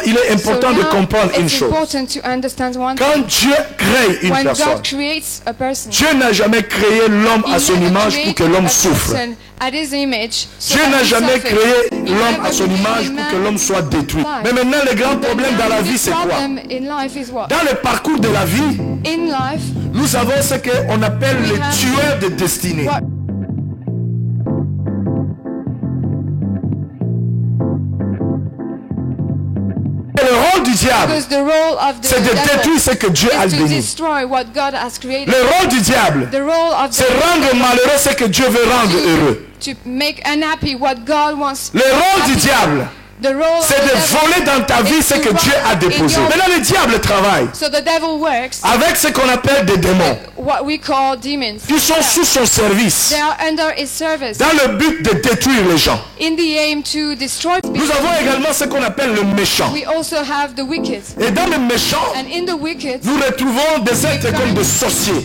Il est important de comprendre une chose. Quand Dieu crée une personne, Dieu n'a jamais créé l'homme à son image pour que l'homme souffre. Dieu n'a jamais créé l'homme à son image pour que l'homme soit détruit. Mais maintenant, le grand problème dans la vie, c'est quoi? Dans le parcours de la vie, nous avons ce qu'on appelle les tueurs de destinée. Le rôle du diable, c'est de détruire ce que Dieu a béni. Le rôle du diable, c'est rendre malheureux ce que Dieu veut rendre heureux. Le rôle du diable, c'est de voler dans ta vie ce que Dieu a déposé. Maintenant, le diable travaille avec ce qu'on appelle des démons qui sont sous son service dans le but de détruire les gens. Nous avons également ce qu'on appelle le méchant. Et dans le méchant, nous retrouvons des êtres comme des sorciers.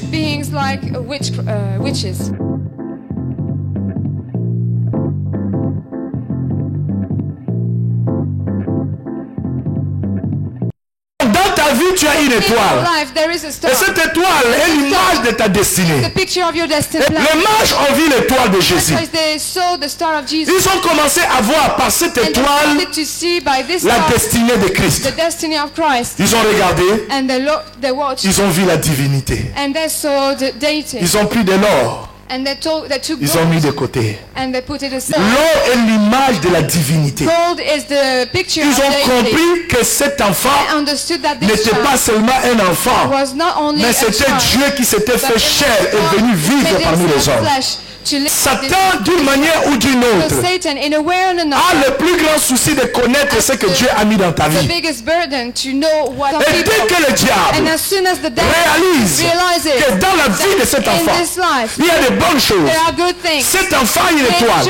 Vie, tu as une étoile. Et cette étoile est l'image de ta destinée. Les mages ont vu l'étoile de Jésus. Ils ont commencé à voir par cette étoile la destinée de Christ. Ils ont regardé. Ils ont vu la divinité. Ils ont pris de l'or. Ils ont mis de côté. L'or est l'image de la divinité. Ils ont compris que cet enfant n'était pas seulement un enfant, mais c'était Dieu qui s'était fait chair et venu vivre parmi les hommes. Satan, d'une manière ou d'une autre, a le plus grand souci de connaître ce que Dieu a mis dans ta vie. Et dès que le diable réalise que dans la vie de cet enfant, il y a de bonnes choses, cet enfant a une étoile,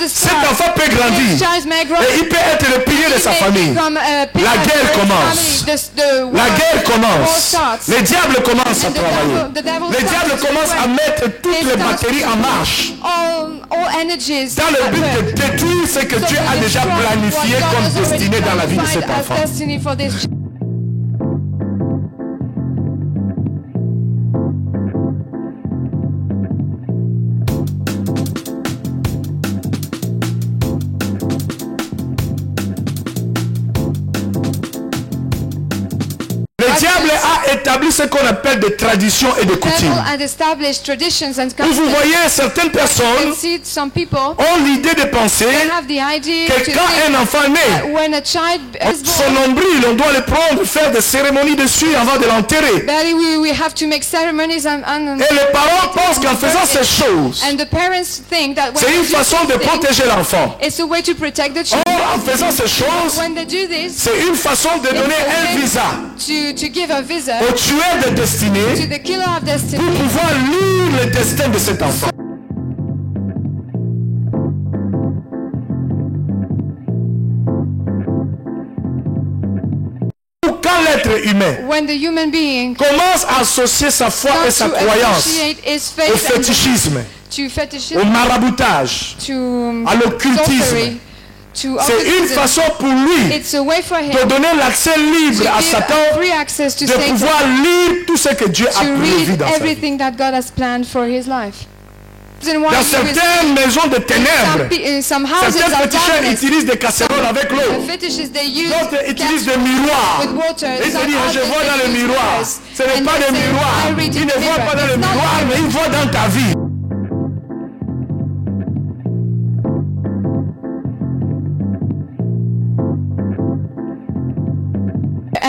cet enfant peut grandir et il peut être le pilier de sa famille. La guerre commence. La guerre commence. Le diable commence à travailler. Le diable commence à mettre toutes les batteries en marche. Dans le but de détruire ce que Dieu a déjà planifié comme destinée dans la vie de cet enfant. Le diable a établi ce qu'on appelle des traditions et des coutumes. Et vous voyez, certaines personnes ont l'idée de penser que quand un enfant naît, son nombril, on doit le prendre, faire des cérémonies dessus avant de l'enterrer. Et les parents pensent qu'en faisant ces choses, c'est une façon de protéger l'enfant. Or, en faisant ces choses, c'est une façon de donner un visa au tueur de destinée pour pouvoir lire le destin de cet enfant. Quand l'être humain commence à associer sa foi et sa croyance au fétichisme, au maraboutage, à l'occultisme, c'est une façon pour lui de donner l'accès libre à Satan de pouvoir lire tout ce que Dieu a prévu dans sa vie. Dans certaines maisons de ténèbres, certains féticheurs utilisent des casseroles avec l'eau. D'autres utilisent des miroirs. Ils se disent, je vois dans le miroir. Ce n'est pas le miroir. Ils ne voient pas dans le miroir, mais ils voient dans ta vie.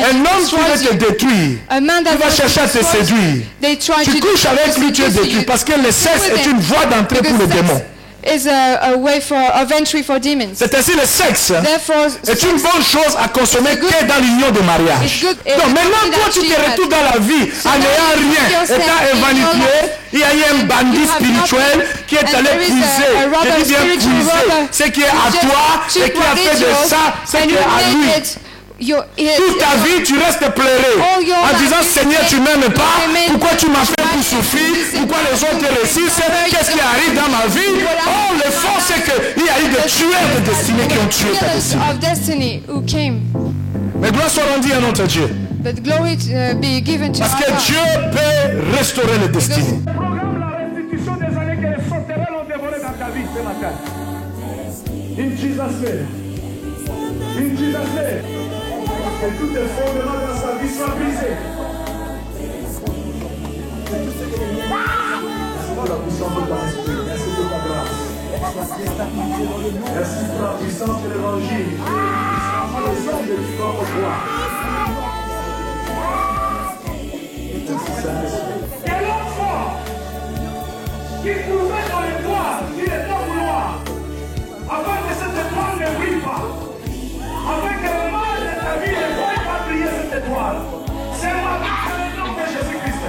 Un homme qui veut te détruire, il va chercher à te séduire. Tu couches avec lui, tu es détruit. Parce que le sexe est une voie d'entrée pour les démons. C'est ainsi le sexe est une bonne chose à consommer que dans l'union de mariage. Donc maintenant toi tu te retrouves dans la vie en n'ayant rien, étant évanouié. Il y a eu un bandit spirituel qui est allé puiser, je dis bien puiser, ce qui est à toi et qui a fait de ça ce qui est à lui. Toute ta vie, tu restes pleurer en disant Seigneur, tu m'aimes pas. Pourquoi tu m'as fait pour souffrir? Pourquoi les autres réussissent? Qu'est-ce qui arrive dans ma vie? Oh, le fond, c'est qu'il y a eu des tueurs de destinée qui ont tué ta destinée. Mais gloire soit rendue à notre Dieu. Parce que Dieu peut restaurer les destinées. Le programme la restitution des années que les sauterelles ont dévoré dans ta vie ce matin. In Jesus' name. In Jesus' name. Que tout est fondement dans sa vie soit brisé. La puissance de ton esprit. Merci pour ta grâce. Merci pour la puissance de l'évangile. Les hommes de l'histoire au roi. Quel homme fort qui pouvait dans l'étoile, qui n'est pas vouloir, afin que cette étoile ne brille pas, afin que le mal de ta vie ne pourrait pas briller cette étoile. C'est le nom de Jésus-Christ.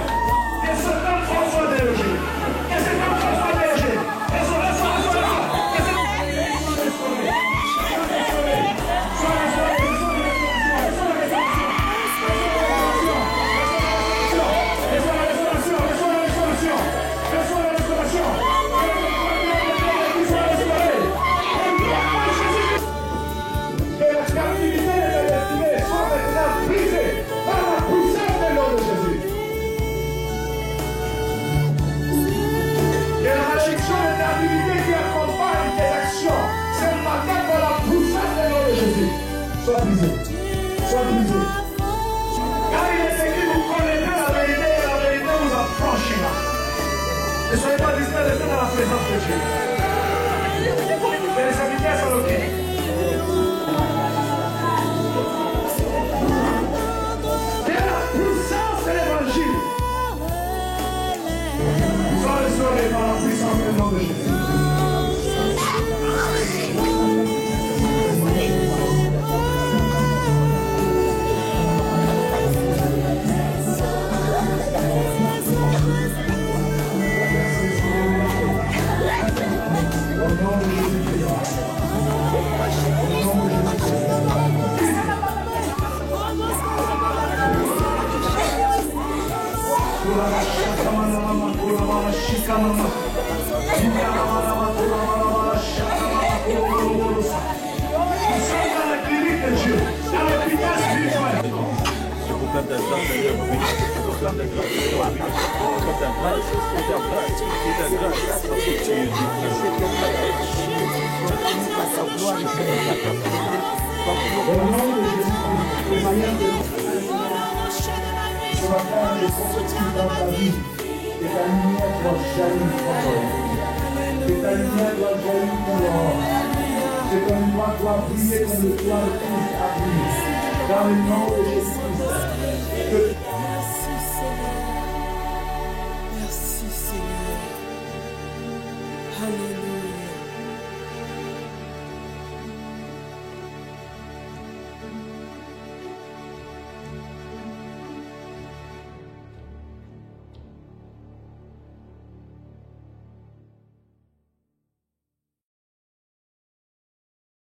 Que cet homme fort soit dérogé. Que cet homme fort soit dérogé. Que cet homme fort soit dérogé. Que cet homme soit brisé. Soit brisé. Car il est écrit, vous connaîtrez la vérité et la vérité vous affranchira. Ne soyez pas distraits, restez dans la présence de Dieu. Que les serviteurs soient loqués. Que la puissance de l'évangile soit restaurée par la puissance du nom de Jésus. Dans le nom de Jésus-Christ. Merci Seigneur. Alléluia.